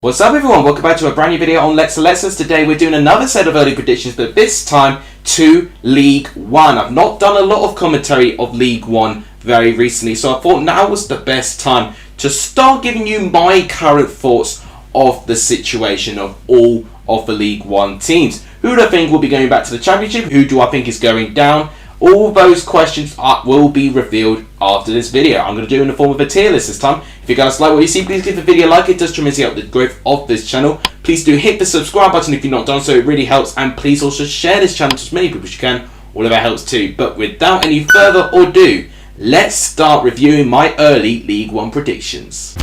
What's up everyone, welcome back to a brand new video on Let's Select Us. Today we're doing another set of early predictions, but this time to League One. I've not done a lot of commentary of League One very recently, so I thought now was the best time to start giving you my current thoughts of the situation of all of the League One teams. Who do I think will be going back to the Championship? Who do I think is going down? All those questions will be revealed after this video. I'm going to do it in the form of a tier list this time. If you guys like what you see, please give the video a like. It does tremendously help the growth of this channel. Please do hit the subscribe button if you've not done so. It really helps. And please also share this channel to as many people as you can. All of that helps too. But without any further ado, let's start reviewing my early League One predictions.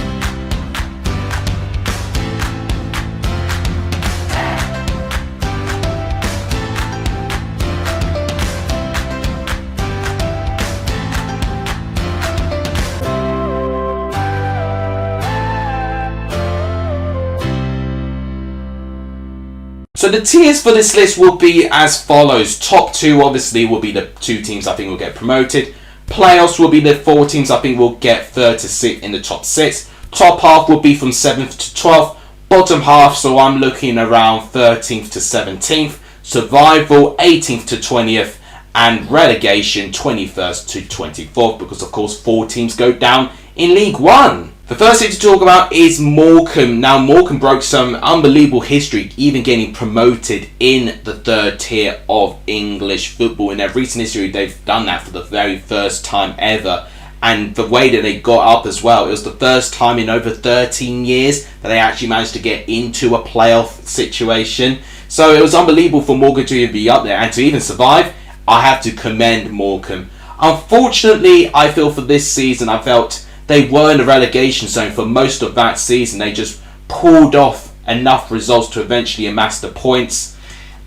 So the tiers for this list will be as follows. Top two obviously will be the two teams I think will get promoted. Playoffs will be the four teams I think will get third to sit in the top six. Top half will be from 7th to 12th. Bottom half, so I'm looking around 13th to 17th. Survival 18th to 20th. And relegation 21st to 24th, because of course four teams go down in League One. The first thing to talk about is Morecambe. Now Morecambe broke some unbelievable history, even getting promoted in the third tier of English football. In their recent history, they've done that for the very first time ever. And the way that they got up as well, it was the first time in over 13 years that they actually managed to get into a playoff situation. So it was unbelievable for Morecambe to even be up there and to even survive. I have to commend Morecambe. Unfortunately, I feel for this season, I felt they were in the relegation zone for most of that season. They just pulled off enough results to eventually amass the points.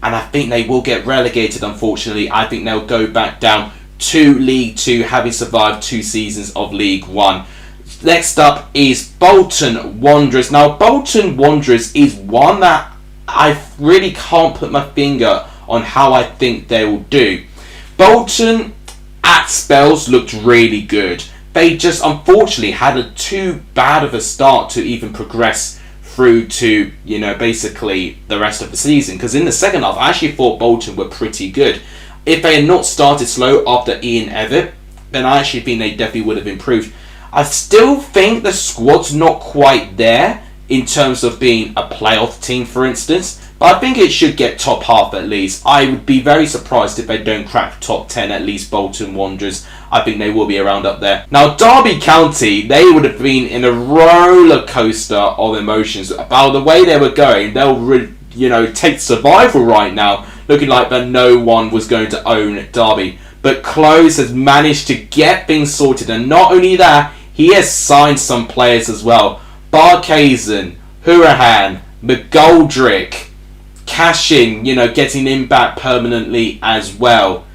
And I think they will get relegated, unfortunately. I think they'll go back down to League Two, having survived 2 seasons of League One. Next up is Bolton Wanderers. Now, Bolton Wanderers is one that I really can't put my finger on how I think they will do. Bolton, at spells, looked really good. They just unfortunately had too bad of a start to even progress through to, basically the rest of the season. Because in the second half, I actually thought Bolton were pretty good. If they had not started slow after Ian Evatt, then I actually think they definitely would have improved. I still think the squad's not quite there in terms of being a playoff team, for instance. But I think it should get top half at least. I would be very surprised if they don't crack top 10, at least Bolton Wanderers. I think they will be around up there. Now, Derby County, they would have been in a roller coaster of emotions. About the way they were going, they'll take survival right now, looking like that no one was going to own Derby. But Close has managed to get things sorted, and not only that, he has signed some players as well. Barkhuizen, Hourihane, McGoldrick, Cashin, getting him back permanently as well.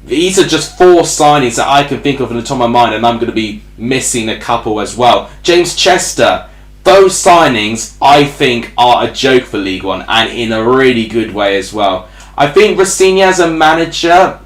These are just 4 signings that I can think of in the top of my mind, and I'm going to be missing a couple as well. James Chester, those signings I think are a joke for League One, and in a really good way as well. I think Rosenior as a manager,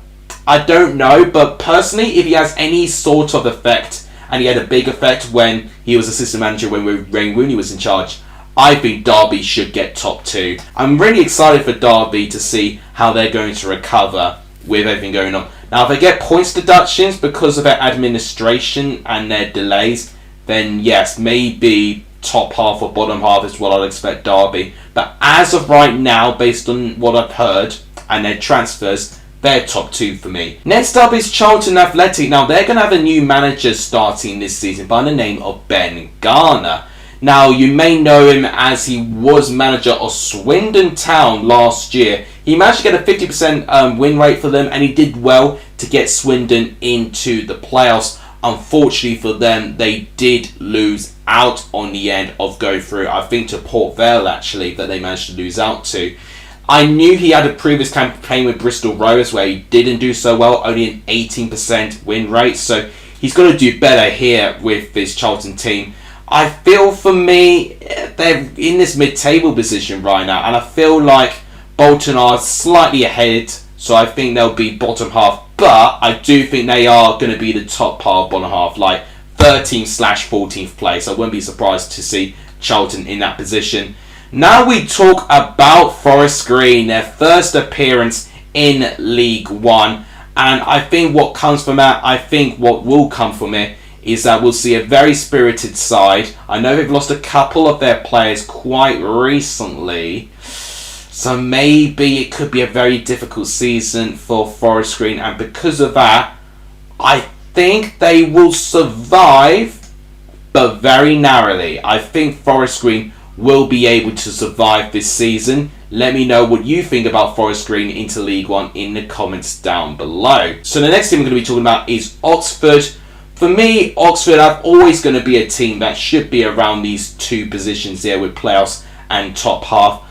I don't know, but personally, if he has any sort of effect, and he had a big effect when he was assistant manager when Wayne Rooney was in charge, I think Derby should get top 2. I'm really excited for Derby to see how they're going to recover with everything going on. Now, if they get points deductions because of their administration and their delays, then yes, maybe top half or bottom half is what I'd expect Derby. But as of right now, based on what I've heard and their transfers, they're top 2 for me. Next up is Charlton Athletic. Now, they're going to have a new manager starting this season by the name of Ben Garner. Now, you may know him as he was manager of Swindon Town last year. He managed to get a 50% win rate for them, and he did well to get Swindon into the playoffs. Unfortunately for them, they did lose out on the end of go through. I think to Port Vale, actually, that they managed to lose out to. I knew he had a previous campaign with Bristol Rovers where he didn't do so well, only an 18% win rate. So he's got to do better here with this Charlton team. I feel for me, they're in this mid-table position right now, and I feel like Bolton are slightly ahead, so I think they'll be bottom half, but I do think they are going to be the top half, bottom half, like 13/14th place. I wouldn't be surprised to see Charlton in that position. Now we talk about Forest Green, their first appearance in League One. And I think what comes from that, I think what will come from it, is that we'll see a very spirited side. I know they've lost a couple of their players quite recently, so maybe it could be a very difficult season for Forest Green, and because of that, I think they will survive, but very narrowly. I think Forest Green will be able to survive this season. Let me know what you think about Forest Green into League One in the comments down below. So the next team we're going to be talking about is Oxford. For me, Oxford are always going to be a team that should be around these two positions here with playoffs and top half.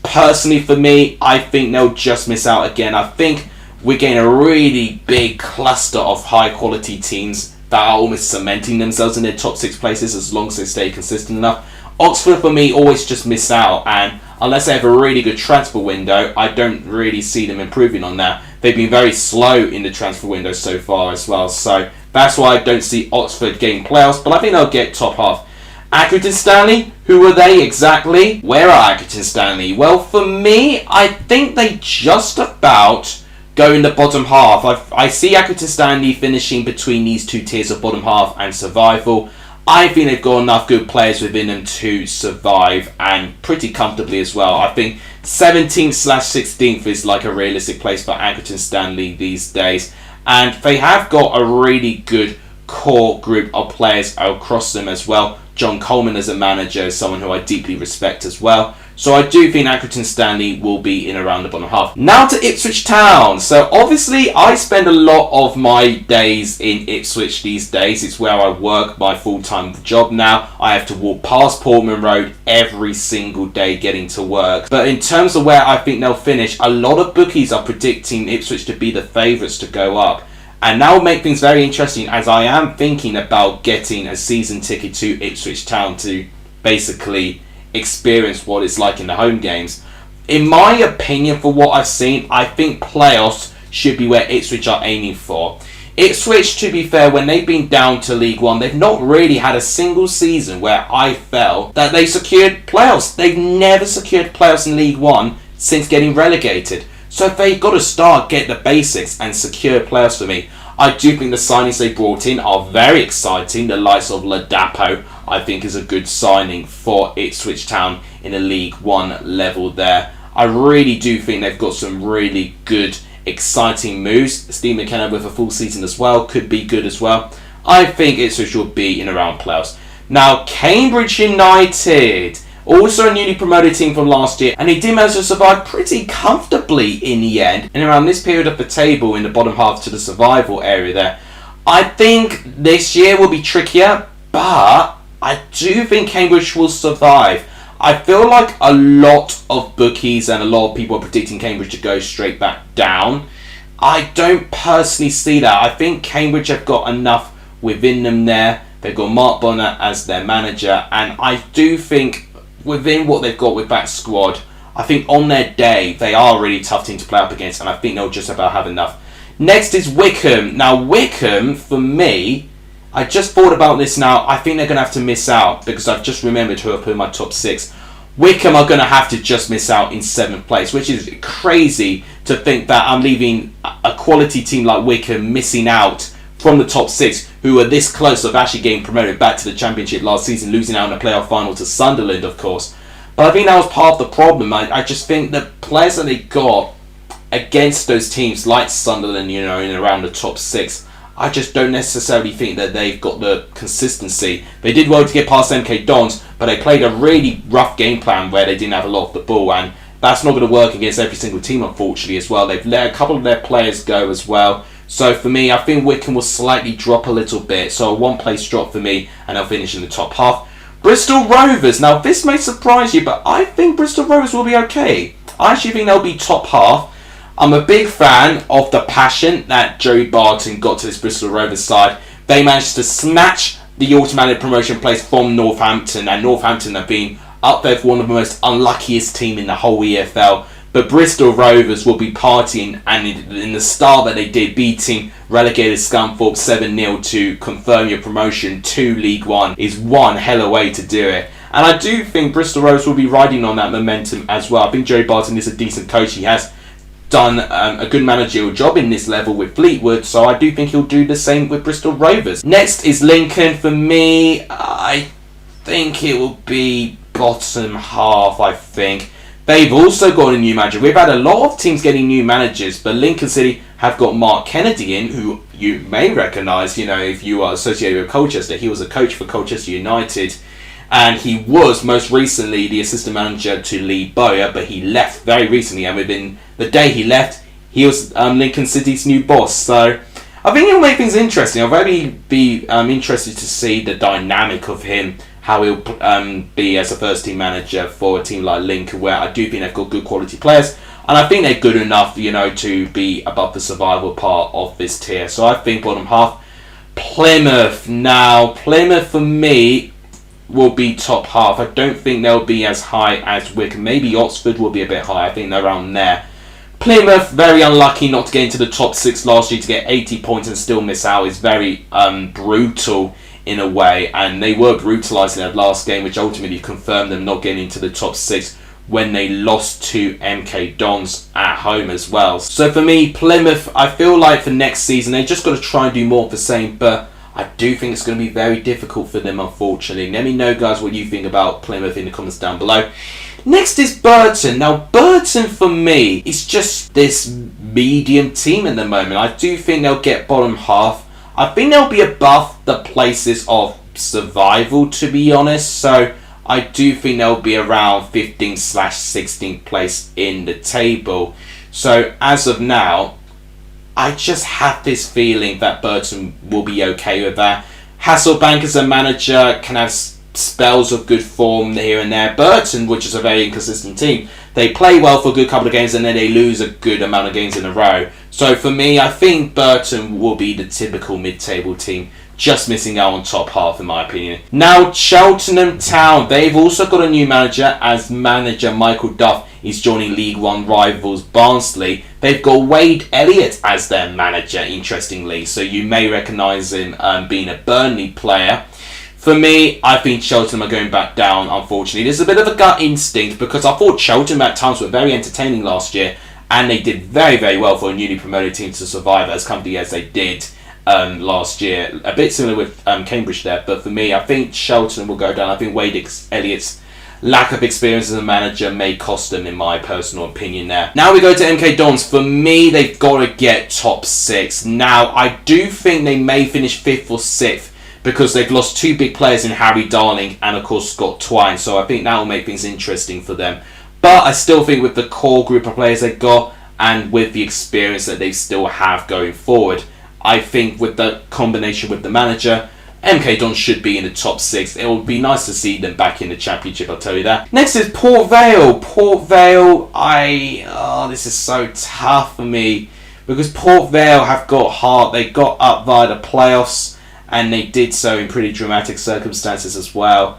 Personally, for me, I think they'll just miss out again. I think we're getting a really big cluster of high quality teams that are almost cementing themselves in their top 6 places as long as they stay consistent enough. Oxford, for me, always just miss out, and unless they have a really good transfer window, I don't really see them improving on that. They've been very slow in the transfer window so far as well, so that's why I don't see Oxford getting playoffs, but I think they'll get top half. Accrington Stanley, who are they exactly? Where are Accrington Stanley? Well, for me, I think they just about go in the bottom half. I see Accrington Stanley finishing between these two tiers of bottom half and survival. I think they've got enough good players within them to survive, and pretty comfortably as well. I think 17th/16th is like a realistic place for Accrington Stanley these days. And they have got a really good core group of players across them as well. John Coleman as a manager is someone who I deeply respect as well. So I do think Accrington Stanley will be in around the bottom half. Now to Ipswich Town. So obviously I spend a lot of my days in Ipswich these days. It's where I work my full-time job now. I have to walk past Portman Road every single day getting to work. But in terms of where I think they'll finish, a lot of bookies are predicting Ipswich to be the favourites to go up. And that will make things very interesting, as I am thinking about getting a season ticket to Ipswich Town to basically experience what it's like in the home games. In my opinion, for what I've seen, I think playoffs should be where Ipswich are aiming for. Ipswich, to be fair, when they've been down to League One, they've not really had a single season where I felt that they secured playoffs. They've never secured playoffs in League One since getting relegated. So if they've got to start, get the basics and secure playoffs for me. I do think the signings they brought in are very exciting. The likes of Ladapo, I think, is a good signing for Ipswich Town in a League One level there. I really do think they've got some really good, exciting moves. Steve McKenna with a full season as well could be good as well. I think Ipswich will be in around playoffs. Now, Cambridge United, also a newly promoted team from last year, and they did manage to survive pretty comfortably in the end. And around this period of the table, in the bottom half to the survival area there, I think this year will be trickier, but I do think Cambridge will survive. I feel like a lot of bookies and a lot of people are predicting Cambridge to go straight back down. I don't personally see that. I think Cambridge have got enough within them there. They've got Mark Bonner as their manager, and I do think within what they've got with that squad, I think on their day they are a really tough team to play up against, and I think they'll just about have enough. Next is Wycombe. Now Wycombe, for me, I just thought about this now. I think they're going to have to miss out because I've just remembered who I put in my top 6. Wycombe are going to have to just miss out in 7th place, which is crazy to think that I'm leaving a quality team like Wycombe missing out from the top 6, who are this close of actually getting promoted back to the Championship last season, losing out in the playoff final to Sunderland, of course. But I think that was part of the problem. I just think the players that they got against those teams like Sunderland, in around the top 6, I just don't necessarily think that they've got the consistency. They did well to get past MK Dons, but they played a really rough game plan where they didn't have a lot of the ball, and that's not going to work against every single team, unfortunately, as well. They've let a couple of their players go as well. So for me, I think Wycombe will slightly drop a little bit. So a 1 place drop for me, and they'll finish in the top half. Bristol Rovers. Now this may surprise you, but I think Bristol Rovers will be okay. I actually think they'll be top half. I'm a big fan of the passion that Joey Barton got to this Bristol Rovers side. They managed to snatch the automatic promotion place from Northampton, and Northampton have been up there for one of the most unluckiest team in the whole EFL. But Bristol Rovers will be partying, and in the style that they did, beating relegated Scunthorpe 7-0 to confirm your promotion to League One is one hell of a way to do it. And I do think Bristol Rovers will be riding on that momentum as well. I think Joe Barton is a decent coach. He has done a good managerial job in this level with Fleetwood, so I do think he'll do the same with Bristol Rovers. Next is Lincoln. For me, I think it will be bottom half, I think. They've also got a new manager. We've had a lot of teams getting new managers, but Lincoln City have got Mark Kennedy in, who you may recognise, if you are associated with Colchester. He was a coach for Colchester United, and he was most recently the assistant manager to Lee Bowyer, but he left very recently, and within the day he left, he was Lincoln City's new boss. So I think it'll make things interesting. I'll very be interested to see the dynamic of him, how he'll be as a first team manager for a team like Lincoln, where I do think they've got good quality players, and I think they're good enough, to be above the survival part of this tier. So I think bottom half, Plymouth. Now, Plymouth for me will be top half. I don't think they'll be as high as Wycombe. Maybe Oxford will be a bit high. I think they're around there. Plymouth, very unlucky not to get into the top 6 last year. To get 80 points and still miss out is very brutal in a way, and they were brutalised in that last game, which ultimately confirmed them not getting into the top 6 when they lost to MK Dons at home as well. So for me, Plymouth, I feel like for next season they just got to try and do more of the same, but I do think it's going to be very difficult for them, unfortunately. Let me know, guys, what you think about Plymouth in the comments down below. Next is Burton. Now, Burton for me is just this medium team at the moment. I do think they'll get bottom half. I think they'll be above the places of survival, to be honest. So I do think they'll be around 15/16th place in the table. So as of now, I just have this feeling that Burton will be okay with that. Hasselbank as a manager can have spells of good form here and there. Burton, which is a very inconsistent team, they play well for a good couple of games and then they lose a good amount of games in a row. So for me, I think Burton will be the typical mid-table team, just missing out on top half in my opinion. Now, Cheltenham Town, they've also got a new manager, as manager Michael Duff is joining League One rivals Barnsley. They've got Wade Elliott as their manager, interestingly, so you may recognise him being a Burnley player. For me, I think Cheltenham are going back down, unfortunately. There's a bit of a gut instinct, because I thought Cheltenham at times were very entertaining last year, and they did very, very well for a newly promoted team to survive as comfortably as they did last year. A bit similar with Cambridge there, but for me, I think Cheltenham will go down. I think Wade Elliott's lack of experience as a manager may cost them, in my personal opinion there. Now we go to MK Dons. For me, they've got to get top 6. Now, I do think they may finish 5th or 6th, because they've lost 2 big players in Harry Darling and, of course, Scott Twine. So I think that will make things interesting for them. But I still think with the core group of players they've got, and with the experience that they still have going forward, I think with the combination with the manager, MK Dons should be in the top 6. It would be nice to see them back in the Championship, I'll tell you that. Next is Port Vale. Port Vale, this is so tough for me, because Port Vale have got heart. They got up via the playoffs, and they did so in pretty dramatic circumstances as well.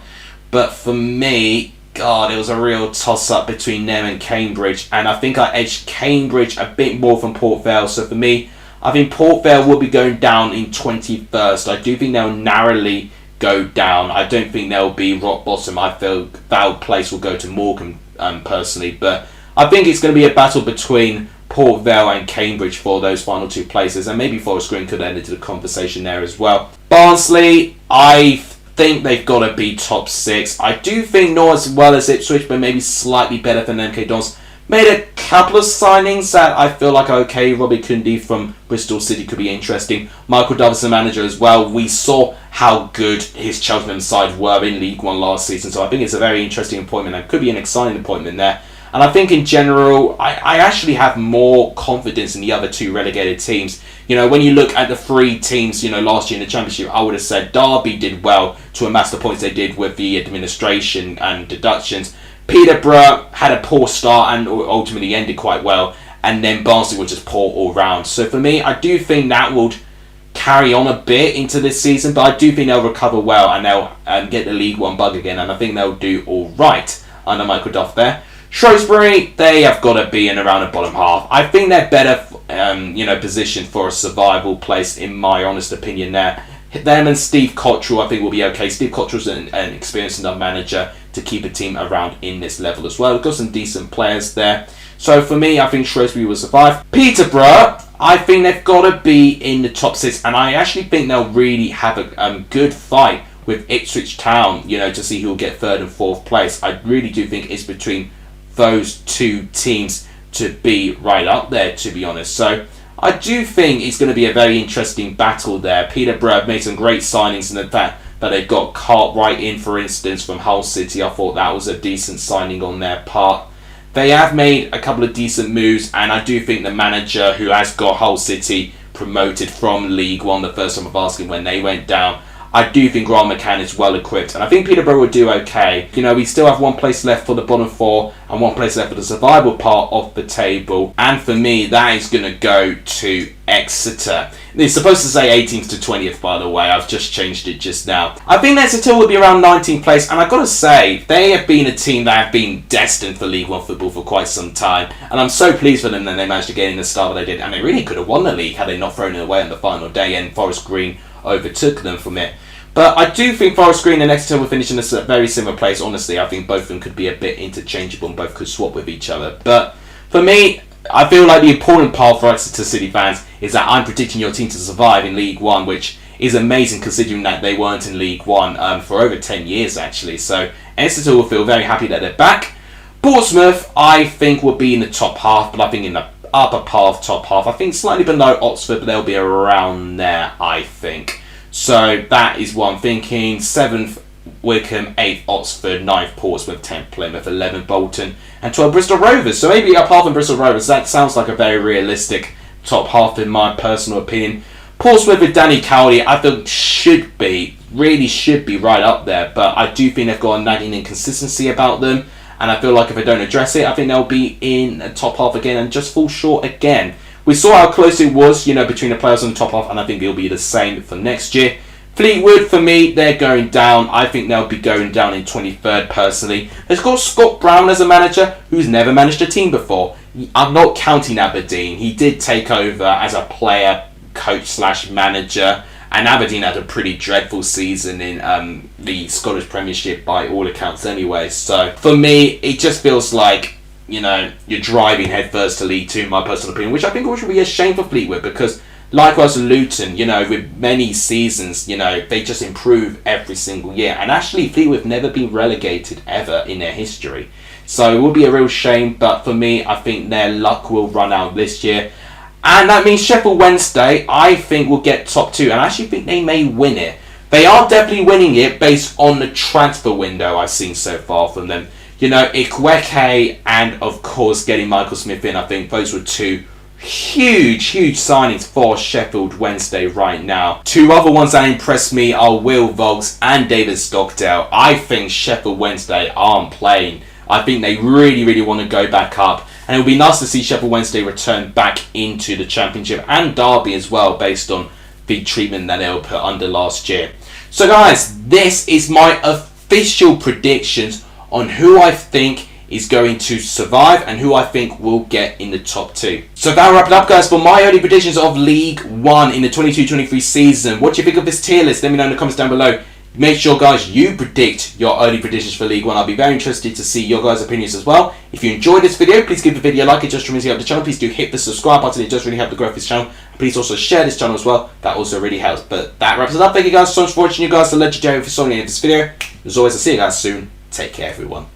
But for me, God, it was a real toss-up between them and Cambridge, and I think I edged Cambridge a bit more from Port Vale. So for me, I think Port Vale will be going down in 21st. I do think they'll narrowly go down. I don't think they'll be rock bottom. I feel that place will go to Morecambe personally, but I think it's going to be a battle between Port Vale and Cambridge for those final 2 places, and maybe Forest Green could enter the conversation there as well. Barnsley, I think they've got to be top 6. I do think not as well as Ipswich, but maybe slightly better than MK Dons. Made a couple of signings that I feel like are okay. Robbie Kunde from Bristol City could be interesting. Michael Douglas, the manager as well. We saw how good his Cheltenham side were in League One last season, so I think it's a very interesting appointment and could be an exciting appointment there. And I think in general, I actually have more confidence in the other 2 relegated teams. When you look at the 3 teams, last year in the Championship, I would have said Derby did well to amass the points they did with the administration and deductions. Peterborough had a poor start and ultimately ended quite well. And then Barnsley was just poor all round. So for me, I do think that will carry on a bit into this season. But I do think they'll recover well and they'll get the League One bug again. And I think they'll do all right under Michael Duff there. Shrewsbury, they have got to be in around the bottom half. I think they're better, positioned for a survival place, in my honest opinion there. Them and Steve Cottrell, I think, will be okay. Steve Cottrell's an experienced enough manager to keep a team around in this level as well. We've got some decent players there. So for me, I think Shrewsbury will survive. Peterborough, I think they've got to be in the top 6, and I actually think they'll really have a good fight with Ipswich Town, you know, to see who will get 3rd and 4th place. I really do think it's between those two teams to be right up there, to be honest. So I do think it's going to be a very interesting battle there. Peterborough have made some great signings, and the fact that they got Cartwright in, for instance, from Hull City, I thought that was a decent signing on their part. They have made a couple of decent moves, and I do think the manager who has got Hull City promoted from League One the first time of asking when they went down, I do think Grant McCann is well equipped, and I think Peterborough will do okay. You know, we still have 1 place left for the bottom 4 and 1 place left for the survival part of the table, and for me that is going to go to Exeter. It's supposed to say 18th to 20th, by the way. I've just changed it just now. I think Exeter will be around 19th place, and I've got to say, they have been a team that have been destined for League One football for quite some time, and I'm so pleased for them that they managed to get in the start that they did, and they really could have won the league had they not thrown it away on the final day, and Forest Green overtook them from it. But I do think Forest Green and Exeter will finish in a very similar place. Honestly, I think both of them could be a bit interchangeable and both could swap with each other. But for me, I feel like the important part for Exeter City fans is that I'm predicting your team to survive in League One, which is amazing considering that they weren't in League One for over 10 years actually. So Exeter will feel very happy that they're back. Portsmouth, I think, will be in the top half, but I think in the upper part of top half. I think slightly below Oxford, but they'll be around there, I think. So that is what I'm thinking. 7th Wycombe, 8th Oxford, 9th Portsmouth, 10th Plymouth, 11th Bolton, and 12th Bristol Rovers. So maybe up half in Bristol Rovers. That sounds like a very realistic top half in my personal opinion. Portsmouth with Danny Cowley, I think really should be right up there. But I do think they've got a nagging inconsistency about them. And I feel like if they don't address it, I think they'll be in the top half again and just fall short again. We saw how close it was, you know, between the players on the top half, and I think it'll be the same for next year. Fleetwood, for me, they're going down. I think they'll be going down in 23rd, personally. They've got Scott Brown as a manager who's never managed a team before. I'm not counting Aberdeen. He did take over as a player, coach / manager, and Aberdeen had a pretty dreadful season in the Scottish Premiership by all accounts anyway. So, for me, it just feels like, you know, you're driving headfirst to League Two, in my personal opinion, which I think would be a shame for Fleetwood, because likewise with Luton, you know, with many seasons, you know, they just improve every single year. And actually, Fleetwood have never been relegated ever in their history. So it would be a real shame, but for me, I think their luck will run out this year. And that means Sheffield Wednesday, I think, will get top 2, and I actually think they may win it. They are definitely winning it based on the transfer window I've seen so far from them. You know, Ikweke and, of course, getting Michael Smith in, I think those were 2 huge signings for Sheffield Wednesday right now. 2 other ones that impressed me are Will Vogt and David Stockdale. I think Sheffield Wednesday aren't playing. I think they really want to go back up. And it would be nice to see Sheffield Wednesday return back into the Championship and Derby as well, based on the treatment that they were put under last year. So guys, this is my official predictions on who I think is going to survive and who I think will get in the top 2. So that'll wrap it up, guys, for my early predictions of League One in the 22-23 season. What do you think of this tier list? Let me know in the comments down below. Make sure, guys, you predict your early predictions for League One. I'll be very interested to see your guys' opinions as well. If you enjoyed this video, please give the video a like. It just really helps the channel. Please do hit the subscribe button. It does really help the growth of this channel. Please also share this channel as well. That also really helps. But that wraps it up. Thank you guys so much for watching. You guys are legendary for so many of this video. As always, I'll see you guys soon. Take care, everyone.